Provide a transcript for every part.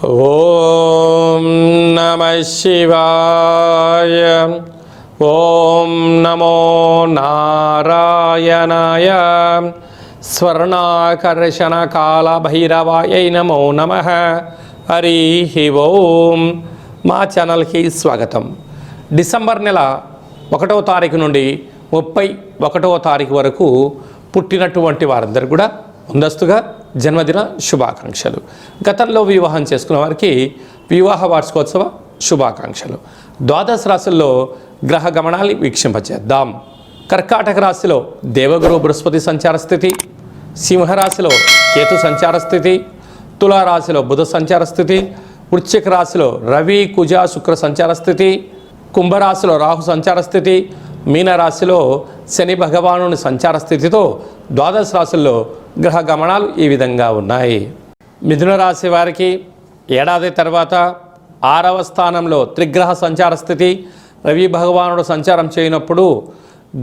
ఓం నమః శివాయ. ఓం నమో నారాయణాయ. స్వర్ణాకర్షణ కాల భైరవాయ నమో నమః. హరి ఓం. మా ఛానల్కి స్వాగతం. డిసెంబర్ నెల 1వ తారీఖు నుండి 31వ తారీఖు వరకు పుట్టినటువంటి వారందరూ కూడా ముందస్తుగా జన్మదిన శుభాకాంక్షలు. గతంలో వివాహం చేసుకున్న వారికి వివాహ వార్షికోత్సవ శుభాకాంక్షలు. ద్వాదశ రాశుల్లో గ్రహ గమనాన్ని వీక్షింపచేద్దాం. కర్కాటక రాశిలో దేవగురు బృహస్పతి సంచార స్థితి, సింహరాశిలో కేతు సంచార స్థితి, తులారాశిలో బుధ సంచార స్థితి, వృశ్చిక రాశిలో రవి కుజ శుక్ర సంచార స్థితి, కుంభరాశిలో రాహు సంచార స్థితి, మీనరాశిలో శని భగవానుని సంచార స్థితితో ద్వాదశ రాశుల్లో గ్రహ గమనాలు ఈ విధంగా ఉన్నాయి. మిథున రాశి వారికి ఏడాది తర్వాత 6వ స్థానంలో త్రిగ్రహ సంచార స్థితి, రవి భగవానుడు సంచారం చేయనప్పుడు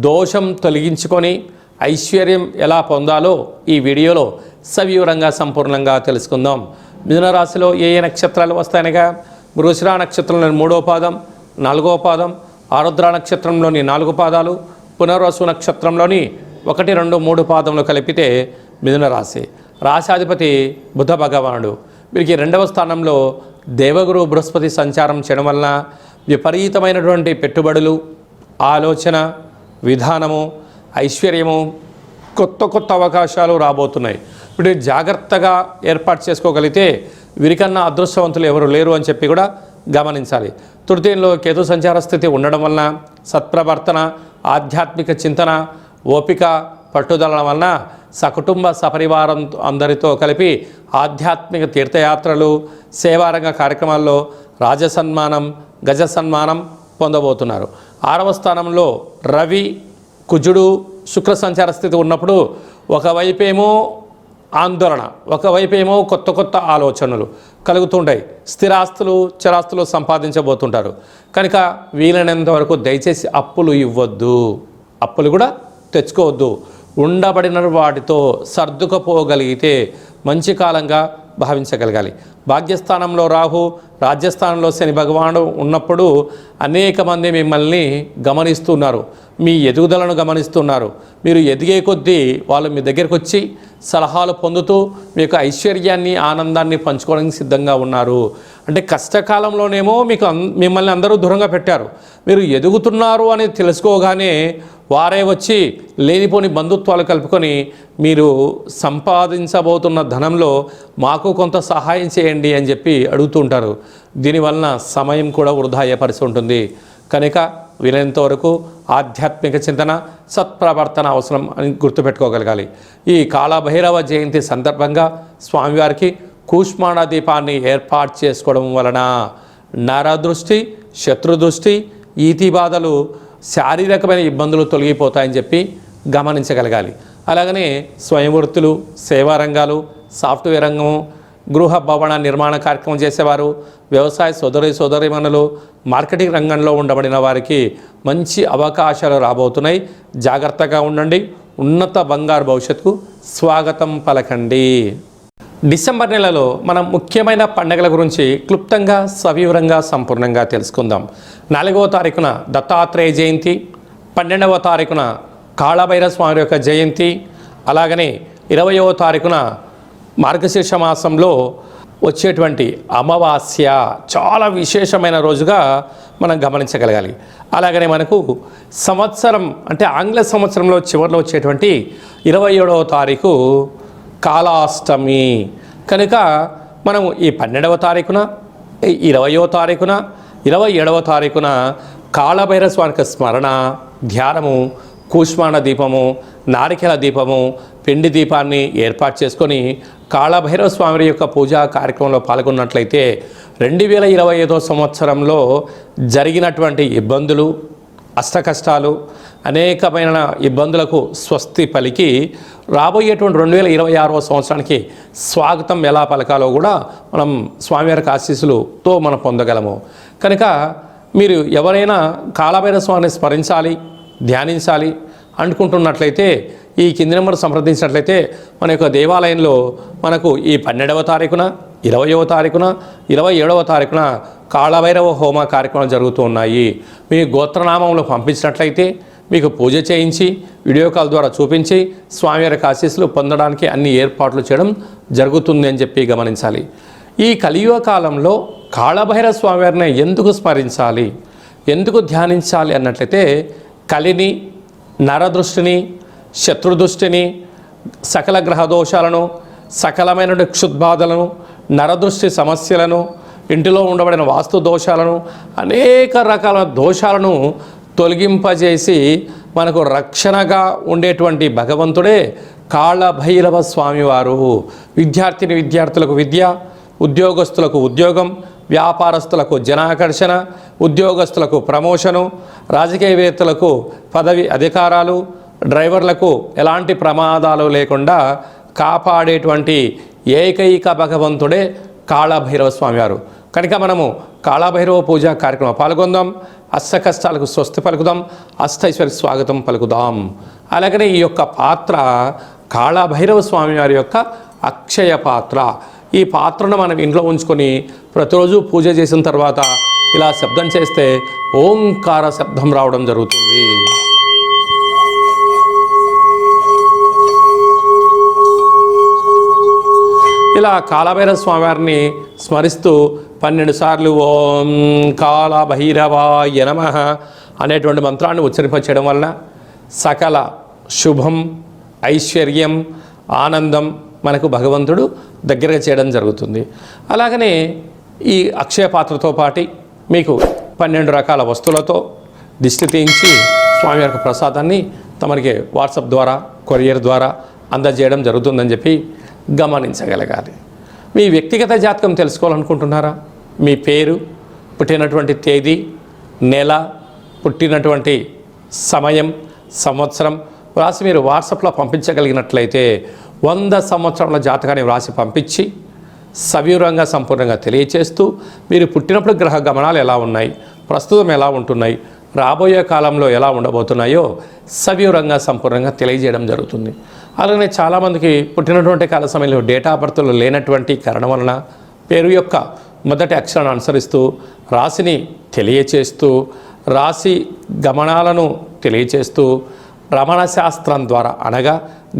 దోషం తొలగించుకొని ఐశ్వర్యం ఎలా పొందాలో ఈ వీడియోలో సవివరంగా సంపూర్ణంగా తెలుసుకుందాం. మిథున రాశిలో ఏ నక్షత్రాలు వస్తాయనగా మృగశిర నక్షత్రంలోని 3వ పాదం, 4వ పాదం, ఆరుద్ర నక్షత్రంలోని 4 పాదాలు, పునర్వసు నక్షత్రంలోని 1, 2, 3 పాదములు కలిపితే మిథున రాశి. రాశాధిపతి బుధ భగవానుడు. వీరికి 2వ స్థానంలో దేవగురు బృహస్పతి సంచారం చేయడం వలన విపరీతమైనటువంటి పెట్టుబడులు, ఆలోచన విధానము, ఐశ్వర్యము, కొత్త అవకాశాలు రాబోతున్నాయి. ఇప్పుడు జాగ్రత్తగా ఏర్పాటు చేసుకోగలిగితే వీరికన్నా అదృష్టవంతులు ఎవరు లేరు అని చెప్పి కూడా గమనించాలి. తృతీయంలో కేతు సంచార స్థితి ఉండడం వలన సత్ప్రవర్తన, ఆధ్యాత్మిక చింతన, ఓపిక, పట్టుదల వలన సకుటుంబ సపరివారం అందరితో కలిపి ఆధ్యాత్మిక తీర్థయాత్రలు, సేవారంగ కార్యక్రమాల్లో రాజసన్మానం, గజ సన్మానం పొందబోతున్నారు. 6వ స్థానంలో రవి కుజుడు శుక్ర సంచార స్థితి ఉన్నప్పుడు ఒకవైపేమో ఆందోళన, ఒకవైపేమో కొత్త ఆలోచనలు కలుగుతుంటాయి. స్థిరాస్తులు, చరాస్తులు సంపాదించబోతుంటారు. కనుక వీలైనంత వరకు దయచేసి అప్పులు ఇవ్వద్దు, అప్పులు కూడా తెచ్చుకోవద్దు. ఉండబడిన వాటితో సర్దుకుపోగలిగితే మంచి కాలంగా భావించగలగాలి. భాగ్యస్థానంలో రాహు, రాజ్యస్థానంలో శని భగవానుడు ఉన్నప్పుడు అనేక మంది మిమ్మల్ని గమనిస్తున్నారు, మీ ఎదుగుదలను గమనిస్తున్నారు. మీరు ఎదిగే కొద్దీ వాళ్ళు మీ దగ్గరికి వచ్చి సలహాలు పొందుతూ మీ యొక్క ఐశ్వర్యాన్ని, ఆనందాన్ని పంచుకోవడానికి సిద్ధంగా ఉన్నారు. అంటే కష్టకాలంలోనేమో మిమ్మల్ని అందరూ దూరంగా పెట్టారు. మీరు ఎదుగుతున్నారు అని తెలుసుకోగానే వారే వచ్చి లేనిపోని బంధుత్వాలు కలుపుకొని మీరు సంపాదించబోతున్న ధనంలో మాకు కొంత సహాయం చేయండి అని చెప్పి అడుగుతుంటారు. దీనివలన సమయం కూడా వృధా అయ్యే పరిస్థితి ఉంటుంది. కనుక వీలైనంత వరకు ఆధ్యాత్మిక చింతన, సత్ప్రవర్తన అవసరం అని గుర్తుపెట్టుకోగలగాలి. ఈ కాళభైరవ జయంతి సందర్భంగా స్వామివారికి కూష్మాండ దీపాన్ని ఏర్పాటు చేసుకోవడం వలన నరదృష్టి, శత్రుదృష్టి, ఈతి బాధలు, శారీరకమైన ఇబ్బందులు తొలగిపోతాయని చెప్పి గమనించగలగాలి. అలాగనే స్వయం వృత్తులు, సేవా రంగాలు, సాఫ్ట్వేర్ రంగము, గృహ భవన నిర్మాణ కార్యక్రమం చేసేవారు, వ్యవసాయ సోదరీమణులు, మార్కెటింగ్ రంగంలో ఉండబడిన వారికి మంచి అవకాశాలు రాబోతున్నాయి. జాగ్రత్తగా ఉండండి. ఉన్నత బంగారు భవిష్యత్తుకు స్వాగతం పలకండి. డిసెంబర్ నెలలో మనం ముఖ్యమైన పండుగల గురించి క్లుప్తంగా సవివరంగా సంపూర్ణంగా తెలుసుకుందాం. 4వ తారీఖున దత్తాత్రేయ జయంతి, 12వ తారీఖున కాళభైరవ స్వామి యొక్క జయంతి, అలాగనే 20వ తారీఖున మార్గశీర్ష మాసంలో వచ్చేటువంటి అమావాస్య చాలా విశేషమైన రోజుగా మనం గమనించగలగాలి. అలాగనే మనకు సంవత్సరం అంటే ఆంగ్ల సంవత్సరంలో చివరిలో వచ్చేటువంటి 27వ తారీఖు కాళాష్టమి. కనుక మనం ఈ 12వ తారీఖున, 20వ తారీఖున, 27వ తారీఖున కాళభైరవ స్వామికి స్మరణ, ధ్యానము, కూష్మాండ దీపము, నారికేల దీపము, పిండి దీపాన్ని ఏర్పాటు చేసుకొని కాళభైరవ స్వామి యొక్క పూజా కార్యక్రమంలో పాల్గొన్నట్లయితే 2025వ సంవత్సరంలో జరిగినటువంటి ఇబ్బందులు, అష్టకష్టాలు, అనేకమైన ఇబ్బందులకు స్వస్తి పలికి రాబోయేటువంటి 2026వ సంవత్సరానికి స్వాగతం ఎలా పలకాలో కూడా మనం స్వామివారికి ఆశీస్సులతో మనం పొందగలము. కనుక మీరు ఎవరైనా కాళభైరవ స్వామిని స్మరించాలి, ధ్యానించాలి అనుకుంటున్నట్లయితే ఈ కింది నెంబర్ సంప్రదించినట్లయితే మన యొక్క దేవాలయంలో మనకు ఈ 12వ తారీఖున, 20వ తారీఖున 27వ తారీఖున కాళభైరవ హోమ కార్యక్రమాలు జరుగుతూ ఉన్నాయి. మీ గోత్రనామంలో పంపించినట్లయితే మీకు పూజ చేయించి వీడియో కాల్ ద్వారా చూపించి స్వామివారికి ఆశీస్సులు పొందడానికి అన్ని ఏర్పాట్లు చేయడం జరుగుతుంది అని చెప్పి గమనించాలి. ఈ కలియుగ కాలంలో కాళభైరవ స్వామివారిని ఎందుకు స్మరించాలి, ఎందుకు ధ్యానించాలి అన్నట్లయితే కలిని, నరదృష్టిని, శత్రుదృష్టిని, సకల గ్రహ దోషాలను, సకలమైన క్షుద్బాధలను, నరదృష్టి సమస్యలను, ఇంటిలో ఉండబడిన వాస్తు దోషాలను, అనేక రకాల దోషాలను తొలగింపజేసి మనకు రక్షణగా ఉండేటువంటి భగవంతుడే కాళభైరవ స్వామివారు. విద్యార్థులకు విద్య, ఉద్యోగస్తులకు ఉద్యోగం, వ్యాపారస్తులకు జనాకర్షణ, ఉద్యోగస్తులకు ప్రమోషను, రాజకీయవేత్తలకు పదవి అధికారాలు, డ్రైవర్లకు ఎలాంటి ప్రమాదాలు లేకుండా కాపాడేటువంటి ఏకైక భగవంతుడే కాళభైరవ స్వామివారు. కనుక మనము కాళభైరవ పూజా కార్యక్రమం పాల్గొందాం, అష్ట కష్టాలకు స్వస్తి పలుకుదాం, అష్టైశ్వర్య స్వాగతం పలుకుదాం. అలాగనే ఈ యొక్క పాత్ర కాళభైరవ స్వామివారి యొక్క అక్షయ పాత్ర. ఈ పాత్రను మనం ఇంట్లో ఉంచుకొని ప్రతిరోజు పూజ చేసిన తర్వాత ఇలా శబ్దం చేస్తే ఓంకార శబ్దం రావడం జరుగుతుంది. ఇలా కాళభైరవ స్వామివారిని స్మరిస్తూ 12 సార్లు ఓం కాళభైరవాయ నమః అనేటువంటి మంత్రాన్ని ఉచ్చరింపచేయడం వలన సకల శుభం, ఐశ్వర్యం, ఆనందం మనకు భగవంతుడు దగ్గరగా చేయడం జరుగుతుంది. అలాగనే ఈ అక్షయ పాత్రతో పాటు మీకు 12 రకాల వస్తువులతో దిష్టి తీయించి స్వామివారి ప్రసాదాన్ని తమరికి వాట్సాప్ ద్వారా, కొరియర్ ద్వారా అందజేయడం జరుగుతుందని చెప్పి గమనించగలగాలి. మీ వ్యక్తిగత జాతకం తెలుసుకోవాలనుకుంటున్నారా? మీ పేరు, పుట్టినటువంటి తేదీ, నెల, పుట్టినటువంటి సమయం, సంవత్సరం వ్రాసి మీరు వాట్సాప్లో పంపించగలిగినట్లయితే 100 సంవత్సరాల జాతకాన్ని వ్రాసి పంపించి సవివరంగా సంపూర్ణంగా తెలియచేస్తూ మీరు పుట్టినప్పుడు గ్రహ గమనాలు ఎలా ఉన్నాయి, ప్రస్తుతం ఎలా ఉంటున్నాయి, రాబోయే కాలంలో ఎలా ఉండబోతున్నాయో సవివరంగా సంపూర్ణంగా తెలియజేయడం జరుగుతుంది. అలాగే చాలామందికి పుట్టినటువంటి కాల సమయంలో డేటా ఆఫ్ బర్త్లు లేనటువంటి కారణం వలన పేరు యొక్క మొదటి అక్షరాన్ని అనుసరిస్తూ రాశిని తెలియచేస్తూ, రాశి గమనాలను తెలియచేస్తూ రమణ శాస్త్రం ద్వారా అనగా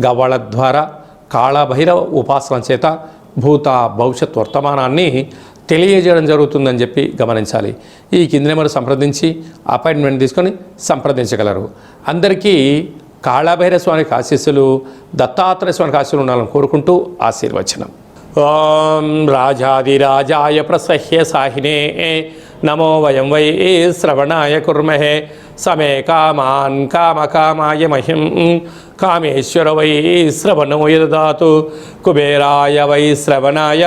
గవ్వళ ద్వారా కాళభైరవ ఉపాసన చేత భూత భవిష్యత్ వర్తమానాన్ని తెలియజేయడం జరుగుతుందని చెప్పి గమనించాలి. ఈ కింది నెంబర్ సంప్రదించి అపాయింట్మెంట్ తీసుకొని సంప్రదించగలరు. అందరికీ కాళభైరవ స్వామికి ఆశీస్సులు, దత్తాత్రేయ స్వామికి ఆశీస్సులు ఉండాలని కోరుకుంటూ ఆశీర్వచనం. ఓం రాజాదిరాజాయ ప్రసహ్య సాహినే నమో వయం వై శ్రవణాయ కుర్మహే సమే కామాన్ కామకామాయ మహిం కామేశ్వర వై శ్రవణో యదాతు కుబేరాయ వై శ్రవణాయ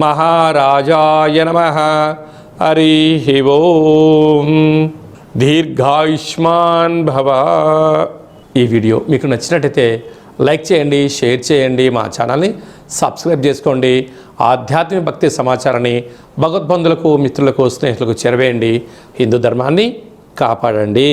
మహారాజాయ నమః. హరి ఓం. దీర్ఘాయుష్మాన్ భవ. ఈ వీడియో మీకు నచ్చినట్టయితే లైక్ చేయండి, షేర్ చేయండి, మా ఛానల్ని సబ్స్క్రైబ్ చేసుకోండి. ఆధ్యాత్మిక భక్తి సమాచారాన్ని భగవద్బంధులకు, మిత్రులకు, స్నేహితులకు చేరవేయండి. హిందూ ధర్మాన్ని కాపాడండి.